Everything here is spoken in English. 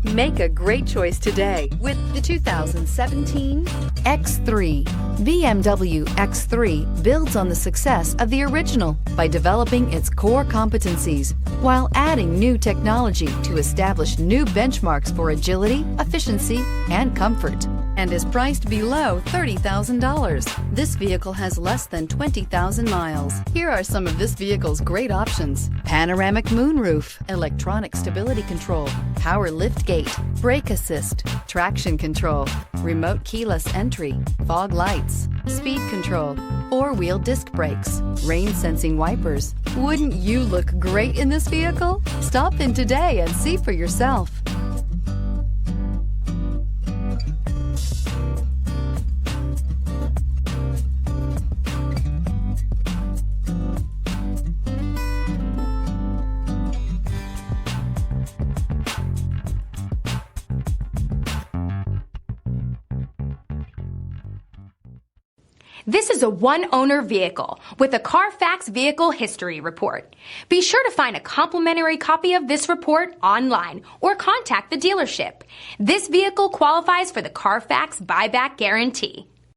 Make a great choice today with the 2017 X3. BMW X3 builds on the success of the original by developing its core competencies while adding new technology to establish new benchmarks for agility, efficiency, and comfort, and is priced below $30,000. This vehicle has less than 20,000 miles. Here are some of this vehicle's great options: panoramic moonroof, electronic stability control, power liftgate, brake assist, traction control, remote keyless entry, fog lights, speed control, four-wheel disc brakes, rain sensing wipers. Wouldn't you look great in this vehicle? Stop in today and see for yourself. This is a one-owner vehicle with a Carfax Vehicle History Report. Be sure to find a complimentary copy of this report online or contact the dealership. This vehicle qualifies for the Carfax Buyback Guarantee.